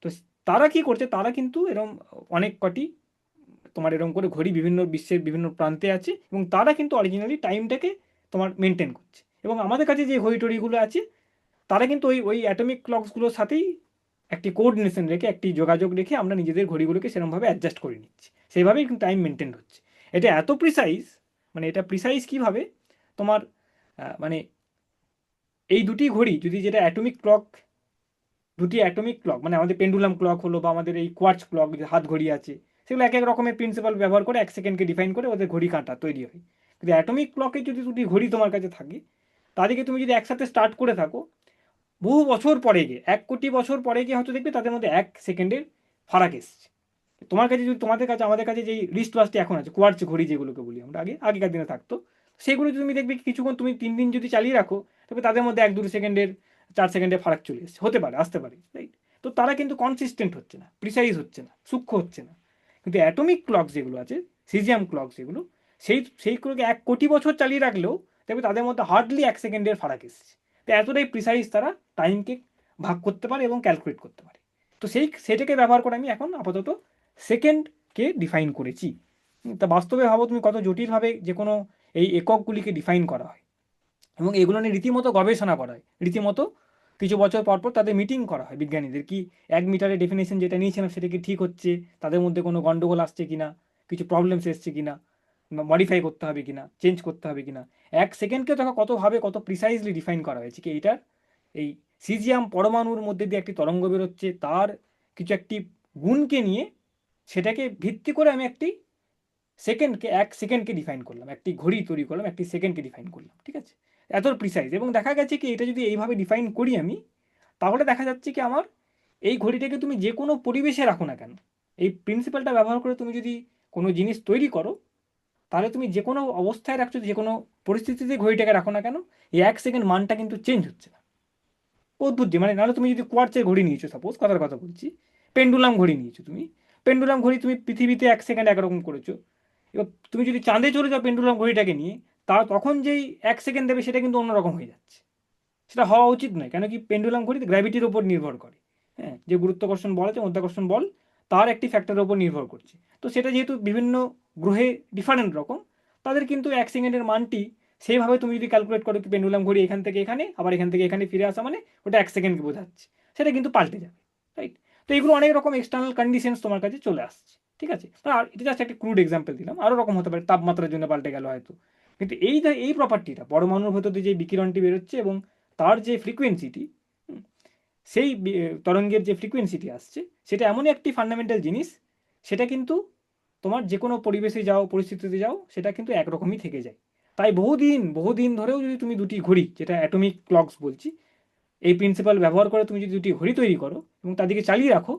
তো তারা কি করছে? তারা কিন্তু এরকম অনেক কটি তোমার এরকম করে ঘড়ি বিভিন্ন বিশ্বের বিভিন্ন প্রান্তে আছে, এবং তারা কিন্তু অরিজিনালি টাইমটাকে তোমার মেনটেন করছে। এবং আমাদের কাছে যে ঘড়ি টড়িগুলো আছে, তারা কিন্তু ওই ওই অ্যাটমিক ক্লকসগুলোর সাথেই একটি কোঅর্ডিনেশন রেখে, একটি যোগাযোগ রেখে আমরা নিজেদের ঘড়িগুলোকে সেরকমভাবে অ্যাডজাস্ট করে নিচ্ছি। সেইভাবেই কিন্তু টাইম মেনটেন হচ্ছে। এটা এত প্রিসাইজ, মানে এটা প্রিসাইজ কীভাবে? তোমার মানে এই দুটি ঘড়ি যদি, যেটা অ্যাটমিক ক্লক, দুটি অ্যাটমিক ক্লক, মানে আমাদের পেন্ডুলাম ক্লক হলো, বা আমাদের এই কোয়ার্টজ ক্লক যে হাত ঘড়ি আছে, সেগুলো এক এক রকমের প্রিন্সিপাল ব্যবহার করে 1 সেকেন্ডকে ডিফাইন করে ওদের ঘড়ি কাঁটা তৈরি হয়। কিন্তু অ্যাটমিক ক্লকে যদি দুটি ঘড়ি তোমার কাছে থাকে, তাদেরকে তুমি যদি একসাথে স্টার্ট করে থাকো, বহু বছর পরে গিয়ে, 1 কোটি বছর পরে গিয়ে হয়তো দেখবে তাদের মধ্যে 1 সেকেন্ডের ফারাক এসছে। তোমার কাছে যদি, তোমাদের কাছে, আমাদের কাছে যেই রিস্ট ওয়াচটি এখন আছে, কোয়ার্টজ ঘড়ি যেগুলোকে বলি আমরা, আগেকার দিনে থাকতো, সেগুলো যদি তুমি দেখবে কিছুক্ষণ, তুমি 3 দিন যদি চালিয়ে রাখো, তবে তাদের মধ্যে 1-2 সেকেন্ডের, 4 সেকেন্ডের ফারাক চলে এসছে, হতে পারে, আসতে পারে, রাইট? তো তারা কিন্তু কনসিস্টেন্ট হচ্ছে না, প্রিসাইজ হচ্ছে না, সূক্ষ্ম হচ্ছে না। কিন্তু অ্যাটমিক ক্লক যেগুলো আছে, সিজিয়াম ক্লক যেগুলো, সেইগুলোকে 1 কোটি বছর চালিয়ে রাখলেও দেখবে তাদের মধ্যে হার্ডলি 1 সেকেন্ডের ফারাক এসছে। তো এতটাই প্রিসাইজ তারা টাইমকে ভাগ করতে পারে এবং ক্যালকুলেট করতে পারে। তো সেটাকে ব্যবহার করে আমি এখন আপাতত সেকেন্ডকে ডিফাইন করেছি। তা বাস্তবে ভাবো তুমি কত জটিলভাবে যে কোনো এই এককগুলিকে ডিফাইন করা হয়, এবং এগুলো নিয়ে রীতিমতো গবেষণা করা হয়। রীতিমতো কিছু বছর পর পর তাদের মিটিং করা হয় বিজ্ঞানীদের, কি 1 মিটারের ডেফিনেশন যেটা নিয়েছিলাম সেটা কি ঠিক হচ্ছে, তাদের মধ্যে কোনো গন্ডগোল আসছে কিনা, কিছু প্রবলেমস এসছে কিনা, মডিফাই করতে হবে কিনা, চেঞ্জ করতে হবে কিনা। 1 সেকেন্ডকে দেখো কতভাবে, কত প্রিসাইজলি ডিফাইন করা হয়েছে, কি এইটার এই সিজিয়াম পরমাণুর মধ্যে দিয়ে একটি তরঙ্গ বেরোচ্ছে, তার কিছু একটি গুণকে নিয়ে, সেটাকে ভিত্তি করে আমি একটি সেকেন্ডকে, 1 সেকেন্ডকে ডিফাইন করলাম, একটি ঘড়ি তৈরি করলাম, একটি সেকেন্ডকে ডিফাইন করলাম, ঠিক আছে? এত প্রিসাইজ। এবং দেখা গেছে কি, এটা যদি এইভাবে ডিফাইন করি আমি, তাহলে দেখা যাচ্ছে কি আমার এই ঘড়িটাকে তুমি যে কোনো পরিবেশে রাখো না কেন, এই প্রিন্সিপালটা ব্যবহার করে তুমি যদি কোনো জিনিস তৈরি করো, তাহলে তুমি যে কোনো অবস্থায় রাখছো, যে কোনো পরিস্থিতিতে ঘড়িটাকে রাখো না কেন, এই 1 সেকেন্ড মানটা কিন্তু চেঞ্জ হচ্ছে না। অদ্ভুত যে, মানে নাহলে তুমি যদি কোয়ার্টজের ঘড়ি নিয়েছো, সাপোজ কথার কথা বলছি, পেন্ডুলাম ঘড়ি নিয়েছো তুমি, পেন্ডুলাম ঘড়ি তুমি পৃথিবীতে 1 সেকেন্ড একরকম করেছো, এবার তুমি যদি চাঁদে চলে যাও পেন্ডুলাম ঘড়িটাকে নিয়ে, তখন যেই 1 সেকেন্ড দেবে সেটা কিন্তু অন্যরকম হয়ে যাচ্ছে। সেটা হওয়া উচিত নয়, কেন কি পেন্ডুলাম ঘড়ি গ্র্যাভিটির ওপর নির্ভর করে। হ্যাঁ, যে গুরুত্বাকর্ষণ বল আছে, মধ্যাকর্ষণ বল, তার একটি ফ্যাক্টরের ওপর নির্ভর করছে। তো সেটা যেহেতু বিভিন্ন গ্রহে ডিফারেন্ট রকম, তাদের কিন্তু 1 সেকেন্ডের মানটি সেইভাবে তুমি যদি ক্যালকুলেট করো কি পেন্ডুলাম ঘড়ি এখান থেকে এখানে আবার এখান থেকে এখানে ফিরে আসা মানে ওটা 1 সেকেন্ডকে বোঝাচ্ছে, সেটা কিন্তু পাল্টে যাবে। রাইট? তো এগুলো অনেক রকম এক্সটার্নাল কন্ডিশনস তোমার কাছে চলে আসছে। ঠিক আছে, আর এটা জাস্ট একটা ক্রুড এক্সাম্পল দিলাম, আরও রকম হতে পারে, তাপমাত্রার জন্য পাল্টে গেল হয়তো। কিন্তু এই প্রপার্টিটা পরমাণুর ভেতর দিয়ে যে বিকিরণটি বেরোচ্ছে এবং তার যে ফ্রিকোয়েন্সিটি, সেই তরঙ্গের যে ফ্রিকোয়েন্সিটি আসছে, সেটা এমনই একটি ফান্ডামেন্টাল জিনিস, সেটা কিন্তু তোমার যে কোনো পরিবেশে যাও, পরিস্থিতিতে যাও, সেটা কিন্তু একরকমই থেকে যায়। তাই বহুদিন বহুদিন ধরেও যদি তুমি দুটি ঘড়ি, যেটা অ্যাটমিক ক্লকস বলছি, এই প্রিন্সিপাল ব্যবহার করে তুমি যদি দুটি ঘড়ি তৈরি করো এবং তাদেরকে চালিয়ে রাখো,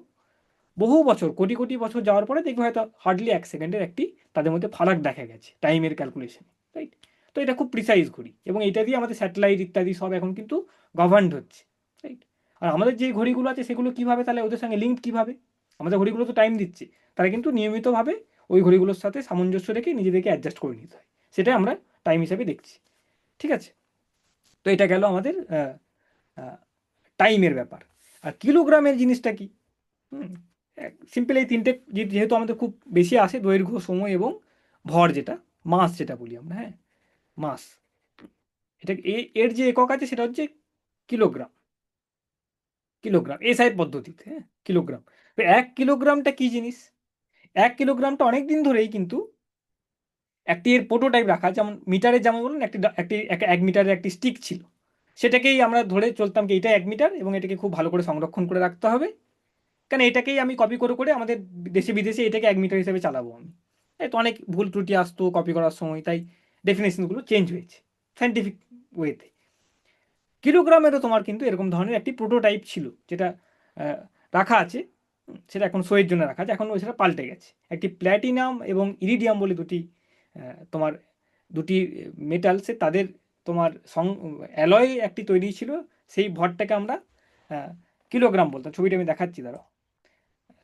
বহু বছর, কোটি কোটি বছর যাওয়ার পরে দেখবে হয়তো হার্ডলি 1 সেকেন্ডের একটি তাদের মধ্যে ফারাক দেখা গেছে টাইমের ক্যালকুলেশন। রাইট? তো এটা খুব প্রিসাইজ ঘড়ি, এবং এটা দিয়ে আমাদের স্যাটেলাইট ইত্যাদি সব এখন কিন্তু গভর্নড হচ্ছে। রাইট? আর আমাদের যে ঘড়িগুলো আছে সেগুলো কীভাবে, তাহলে ওদের সঙ্গে লিঙ্ক কীভাবে? আমাদের ঘড়িগুলো তো টাইম দিচ্ছে, তারা কিন্তু নিয়মিতভাবে ওই ঘড়িগুলোর সাথে সামঞ্জস্য রেখে নিজেদেরকে অ্যাডজাস্ট করে নিতে হয়, সেটাই আমরা টাইম হিসাবে দেখছি। ঠিক আছে, তো এটা গেল আমাদের টাইমের ব্যাপার। আর কিলোগ্রামের জিনিসটা কি? সিম্পল এই তিনটে, যেহেতু আমাদের খুব বেশি আসে, দৈর্ঘ্য, সময় এবং ভর, যেটা মাস যেটা বলি আমরা, হ্যাঁ, মাস, এটা এর যে একক আছে সেটা হচ্ছে কিলোগ্রাম। কিলোগ্রাম এসআই পদ্ধতিতে, হ্যাঁ, কিলোগ্রাম। তো 1 কিলোগ্রামটা কি জিনিস? 1 কিলোগ্রামটা অনেক দিন ধরেই কিন্তু একটি এর প্রোটোটাইপ রাখা, যেমন মিটারের, যেমন বলুন একটি একটি 1 মিটারের একটি স্টিক ছিল, সেটাকেই আমরা ধরে চলতাম কি এটা 1 মিটার এবং এটাকে খুব ভালো করে সংরক্ষণ করে রাখতে হবে, কারণ এটাকেই আমি কপি করে করে আমাদের দেশে বিদেশে এটাকে 1 মিটার হিসেবে চালাবো আমি। এই তো অনেক ভুল ত্রুটি আসতো কপি করার সময়, তাই ডেফিনেশনগুলো চেঞ্জ হয়েছে সাইন্টিফিক ওয়েতে। কিলোগ্রামেরও তোমার কিন্তু এরকম ধরনের একটি প্রোটোটাইপ ছিল, যেটা আহ, রাখা আছে। সেটা এখন শোয়ের জন্য রাখা আছে, এখন সেটা পাল্টে গেছে। একটি প্ল্যাটিনাম এবং ইরিডিয়াম বলে দুটি তোমার দুটি মেটালসে তাদের তোমার অ্যালয় একটি তৈরি ছিল, সেই ভরটাকে আমরা কিলোগ্রাম বলতাম। ছবিটা আমি দেখাচ্ছি, দাঁড়াও,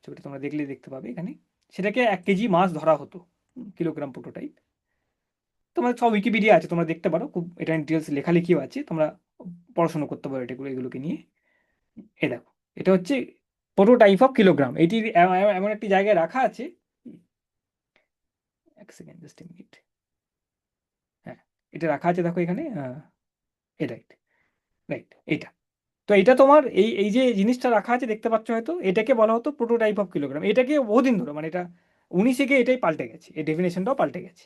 ছবিটা তোমরা দেখলেই দেখতে পাবে এখানে। সেটাকে 1 কেজি মাছ ধরা হতো, কিলোগ্রাম প্রোটোটাইপ। তোমার সব উইকিপিডিয়া আছে, তোমরা দেখতে পারো, খুব এটা ডিটেলস লেখালেখিও আছে, তোমরা পড়াশোনা করতে পারো এগুলোকে নিয়ে। এ দেখো, এটা হচ্ছে প্রোটোটাইপ অফ কিলোগ্রাম, এটি এমন একটি জায়গায় রাখা আছে। 1 সেকেন্ড, জাস্ট মিনিট। হ্যাঁ, এটা রাখা আছে, দেখো এখানে, রাইট, রাইট, এইটা। তো এটা তোমার এই এই যে জিনিসটা রাখা আছে দেখতে পাচ্ছ হয়তো, এটাকে বলা হতো প্রোটোটাইপ অফ কিলোগ্রাম। এটাকে বহুদিন ধরে, মানে এটা 19 থেকে এটাই পাল্টে গেছে, এই ডেফিনেশনটাও পাল্টে গেছে।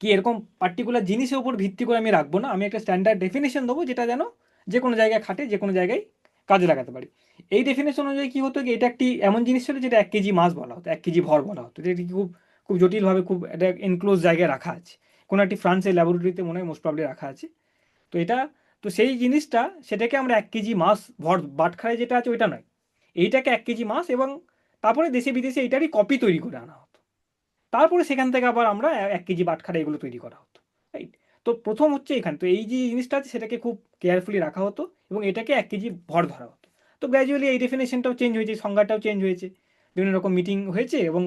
কি এরকম পার্টিকুলার জিনিসের উপর ভিত্তি করে আমি রাখবো না, আমি একটা স্ট্যান্ডার্ড ডেফিনেশন দেবো, যেটা যেন যে কোনো জায়গায় খাটে, যে কোনো জায়গায় কাজে লাগাতে পারি। এই ডেফিনেশন অনুযায়ী কী হতো, কি এটা একটি এমন জিনিস ছিল যেটা 1 কেজি মাস বলা হতো, 1 কেজি ভর বলা হতো, যেটি খুব খুব জটিলভাবে, খুব একটা এনক্লোজ জায়গায় রাখা আছে, কোনো একটি ফ্রান্সের ল্যাবরেটরিতে মনে হয় মোস্ট প্রবলি রাখা আছে। তো এটা, তো সেই জিনিসটা, সেটাকে আমরা 1 কেজি মাস ভর বাটখারায় যেটা আছে ওইটা নয়, এইটাকে 1 কেজি মাস, এবং তারপরে দেশে বিদেশে এইটারই কপি তৈরি করে আনা হতো। তারপরে সেখান থেকে আবার আমরা 1 কেজি বাটখারা এগুলো তৈরি করা হতো। রাইট? তো প্রথম হচ্ছে এখানে, তো এই যে জিনিসটা আছে সেটাকে খুব কেয়ারফুলি রাখা হতো এবং এটাকে 1 কেজি ভর ধরা হতো। তো গ্র্যাজুয়ালি এই ডেফিনেশনটাও চেঞ্জ হয়েছে, সংজ্ঞাটাও চেঞ্জ হয়েছে, বিভিন্ন রকম মিটিং হয়েছে, এবং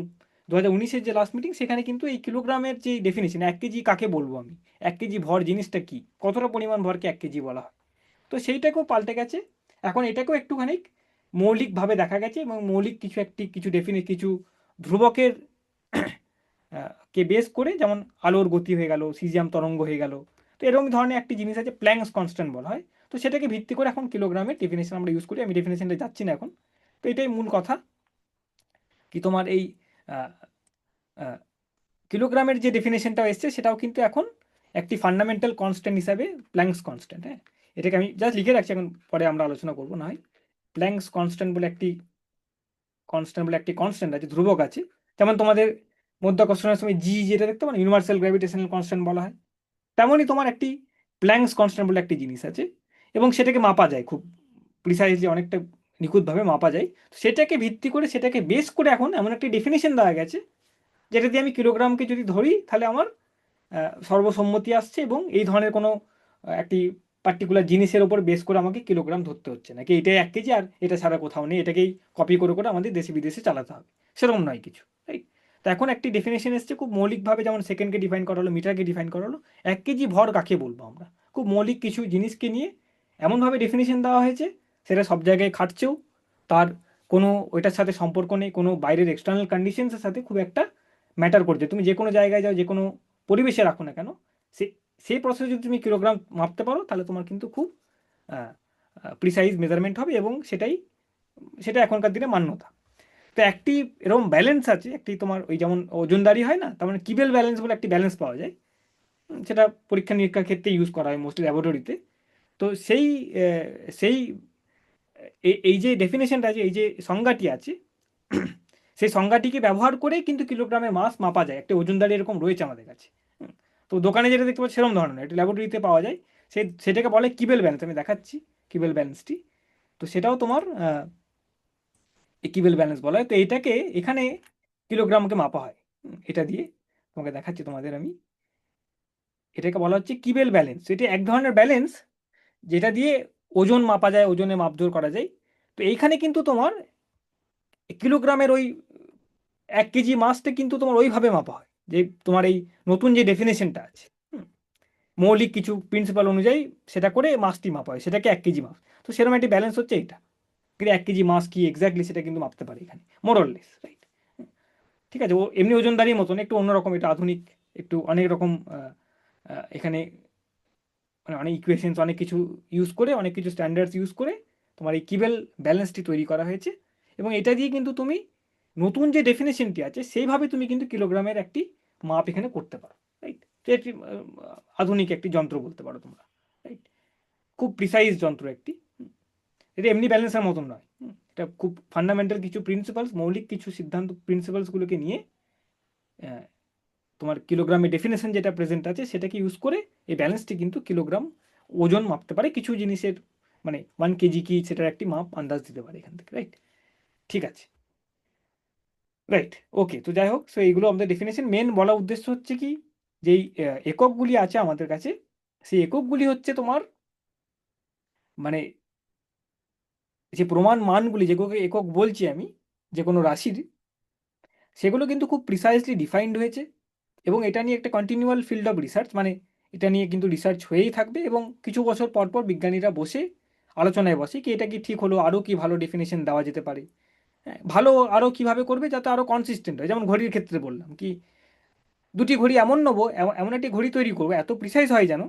2019-এর যে লাস্ট মিটিং, সেখানে কিন্তু এই কিলোগ্রামের যে ডেফিনেশন, 1 কেজি কাকে বলবো আমি, 1 কেজি ভর জিনিসটা কি, কতটা পরিমাণ ভরকে 1 কেজি বলা হয়, তো সেইটাকেও পাল্টে গেছে। এখন এটাকেও একটুখানি মৌলিকভাবে দেখা গেছে, এবং মৌলিক কিছু কিছু ধ্রুবকের কে বেস করে, যেমন আলোর গতি হয়ে গেল, সিজিয়াম তরঙ্গ হয়ে গেল, তো এরকম ধরনের একটি জিনিস আছে, প্ল্যাঙ্কস কনস্ট্যান্ট বলা হয়। তো সেটাকে ভিত্তি করে এখন কিলোগ্রামের ডেফিনেশন আমরা ইউজ করি, আমি ডেফিনেশনটা যাচ্ছি না এখন। তো এটাই মূল কথা, কি তোমার এই কিলোগ্রামের যে ডেফিনেশনটা এসছে সেটাও কিন্তু এখন একটি ফান্ডামেন্টাল কনস্ট্যান্ট হিসাবে, প্ল্যাঙ্কস কনস্ট্যান্ট, হ্যাঁ, এটাকে আমি জাস্ট লিখে রাখছি, এখন পরে আমরা আলোচনা করবো না হয়। প্ল্যাঙ্কস কনস্ট্যান্ট বলে একটি কনস্ট্যান্ট আছে, ধ্রুবক আছে, যেমন তোমাদের মধ্যাকর্ষণের সময় জি যেটা দেখতে পারো, ইউনিভার্সাল গ্র্যাভিটেশনাল কনস্ট্যান্ট বলা হয়, তেমনই তোমার একটি প্ল্যাঙ্কস কনস্ট্যান্ট বলে একটি জিনিস আছে, এবং সেটাকে মাপা যায় খুব প্রিসাইজলি, অনেকটা নিখুঁতভাবে মাপা যায়। তো সেটাকে ভিত্তি করে, সেটাকে বেস করে এখন এমন একটি ডেফিনেশন দেওয়া গেছে, যেটা দিয়ে আমি কিলোগ্রামকে যদি ধরি তাহলে আমার সর্বসম্মতি আসছে, এবং এই ধরনের কোনো একটি পার্টিকুলার জিনিসের ওপর বেস করে আমাকে কিলোগ্রাম ধরতে হচ্ছে না, কি এটাই 1 কেজি আর এটা ছাড়া কোথাও নেই, এটাকেই কপি করে করে আমাদের দেশে বিদেশে চালাতে হবে, সেরকম নয় কিছু। রাইট? তো এখন একটি ডেফিনেশন এসছে খুব মৌলিকভাবে, যেমন সেকেন্ডকে ডিফাইন করা হলো, মিটারকে ডিফাইন করা হলো। 1 কেজি ভর কাকে বলবো আমরা, খুব মৌলিক কিছু জিনিসকে নিয়ে এমনভাবে ডেফিনেশন দেওয়া হয়েছে, সেটা সব জায়গায় খাটছেও, তার কোনো ওইটার সাথে সম্পর্ক নেই, কোনো বাইরের এক্সটার্নাল কন্ডিশনসের সাথে খুব একটা ম্যাটার করছে। তুমি যে কোনো জায়গায় যাও, যে কোনো পরিবেশে রাখো না কেন, সে সেই প্রসেসে যদি তুমি কিলোগ্রাম মাপতে পারো, তাহলে তোমার কিন্তু খুব প্রিসাইজ মেজারমেন্ট হবে, এবং সেটা এখনকার দিনে মান্যতা। তো একটি এরকম ব্যালেন্স আছে, একটি তোমার ওই যেমন ওজনদারি হয় না, তার মানে কিবেল ব্যালেন্স বলে একটি ব্যালেন্স পাওয়া যায়। সেটা পরীক্ষা নিরীক্ষার ক্ষেত্রে ইউজ করা হয় মোস্টলি ল্যাবরেটরিতে। তো সেই এই যে ডেফিনেশনটা আছে, এই যে সংজ্ঞাটি আছে, সেই সংজ্ঞাটিকে ব্যবহার করে কিন্তু কিলোগ্রামে মাস মাপা যায়। একটা ওজনদারি এরকম রয়েছে আমাদের কাছে। তো দোকানে যেটা দেখতে পাচ্ছি সেরকম ধরনের, এটা ল্যাবরেটরিতে পাওয়া যায়। সেটাকে বলে কিবেল ব্যালেন্স। আমি দেখাচ্ছি কিবেল ব্যালেন্সটি। তো সেটাও তোমার ইকুইভ্যাল ব্যালেন্স বলা হয়। তো এইটাকে এখানে কিলোগ্রামকে মাপা হয়। এটা দিয়ে তোমাকে দেখাচ্ছি তোমাদের আমি। এটাকে বলা হচ্ছে কিবেল ব্যালেন্স। এটি এক ধরনের ব্যালেন্স যেটা দিয়ে ওজন মাপা যায়, ওজনে মাপজোর করা যায়। তো এইখানে কিন্তু তোমার কিলোগ্রামের ওই 1 কেজি মাসটা কিন্তু তোমার ওইভাবে মাপা হয়, যে তোমার এই নতুন যে ডেফিনেশনটা আছে, মৌলিক কিছু প্রিন্সিপাল অনুযায়ী সেটা করে মাসটি মাপা হয়, সেটাকে 1 কেজি মাস। তো সেরকম একটি ব্যালেন্স হচ্ছে এটা। কিন্তু 1 কেজি মাস কি এক্স্যাক্টলি সেটা কিন্তু মাপতে পারে এখানে, মোরলেস, রাইট? ঠিক আছে, ও এমনি ওজনদারির মতন, একটু অন্যরকম, এটা আধুনিক, একটু অনেক রকম এখানে মানে অনেক ইকুয়েশনস, অনেক কিছু ইউজ করে, অনেক কিছু স্ট্যান্ডার্ডস ইউজ করে তোমার এই কিবেল ব্যালেন্সটি তৈরি করা হয়েছে। এবং এটা দিয়ে কিন্তু তুমি নতুন যে ডেফিনেশনটি আছে সেইভাবে তুমি কিন্তু কিলোগ্রামের একটি মাপ এখানে করতে পারো, রাইট? একটি আধুনিক একটি যন্ত্র বলতে পারো তোমরা, রাইট? খুব প্রিসাইজ যন্ত্র একটি। এটা এমনি ব্যালেন্সের মতন নয়। এটা খুব ফান্ডামেন্টাল কিছু প্রিন্সিপালস, মৌলিক কিছু সিদ্ধান্ত, প্রিন্সিপালসগুলোকে নিয়ে তোমার কিলোগ্রামের ডেফিনেশন যেটা প্রেজেন্ট আছে সেটাকে ইউজ করে এই ব্যালেন্সটি কিন্তু কিলোগ্রাম ওজন মাপতে পারে, কিছু জিনিসের মানে 1 কেজি কি সেটার একটি মাপ আন্দাজ দিতে পারে এখান থেকে, রাইট? ঠিক আছে, রাইট, ওকে। তো যাই হোক, সো এইগুলো আমাদের ডেফিনেশন। মেন বলা উদ্দেশ্য হচ্ছে কি, যেই এককগুলি আছে আমাদের কাছে, সেই এককগুলি হচ্ছে তোমার মানে যে প্রমাণ মানগুলি, যেগুলোকে একক বলছি আমি, যে কোনো রাশির, সেগুলো কিন্তু খুব প্রিসাইজলি ডিফাইন্ড হয়েছে। এবং এটা নিয়ে একটা কন্টিনিউয়াল ফিল্ড অফ রিসার্চ, মানে এটা নিয়ে কিন্তু রিসার্চ হয়েই থাকবে, এবং কিছু বছর পর পর বিজ্ঞানীরা বসে আলোচনায় বসে কি এটা কি ঠিক হলো, আরও কি ভালো ডেফিনেশন দেওয়া যেতে পারে। হ্যাঁ, ভালো আরও কীভাবে করবে যাতে আরও কনসিস্টেন্ট হয়। যেমন ঘড়ির ক্ষেত্রে বললাম কি, দুটি ঘড়ি এমন নেবো, এমন একটি ঘড়ি তৈরি করবো এত প্রিসাইজ হয় যেন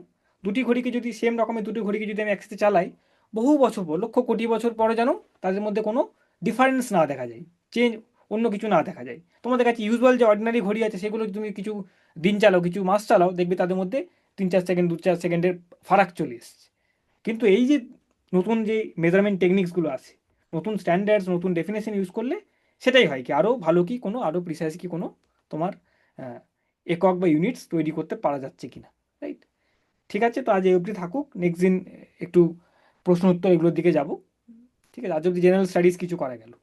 দুটি ঘড়িকে যদি সেম রকমের দুটি ঘড়িকে যদি আমি একসাথে চালাই, বহু বছর পর, লক্ষ কোটি বছর পরে যেন তাদের মধ্যে কোনো ডিফারেন্স না দেখা যায়, চেঞ্জ, অন্য কিছু না দেখা যায়। তোমাদের কাছে ইউজুয়াল যে অর্ডিনারি ঘড়ি আছে সেগুলো তুমি কিছু দিন চালাও, কিছু মাস চালাও, দেখবে তাদের মধ্যে 3-4 সেকেন্ড, 2-4 সেকেন্ডের ফারাক চলে এসছে। কিন্তু এই যে নতুন যে মেজারমেন্ট টেকনিক্সগুলো আছে, নতুন স্ট্যান্ডার্ডস, নতুন ডেফিনেশন ইউজ করলে সেটাই হয় কি আরও ভালো, কি কোনো আরও প্রিসাইজ কি কোনো তোমার একক বা ইউনিটস তৈরি করতে পারা যাচ্ছে কিনা, রাইট? ঠিক আছে, তো আজ এই অবধি থাকুক। নেক্সট দিন একটু প্রশ্ন উত্তর এগুলোর দিকে যাব। ঠিক আছে, আজ অবধি জেনারেল স্টাডিজ কিছু করা গেল।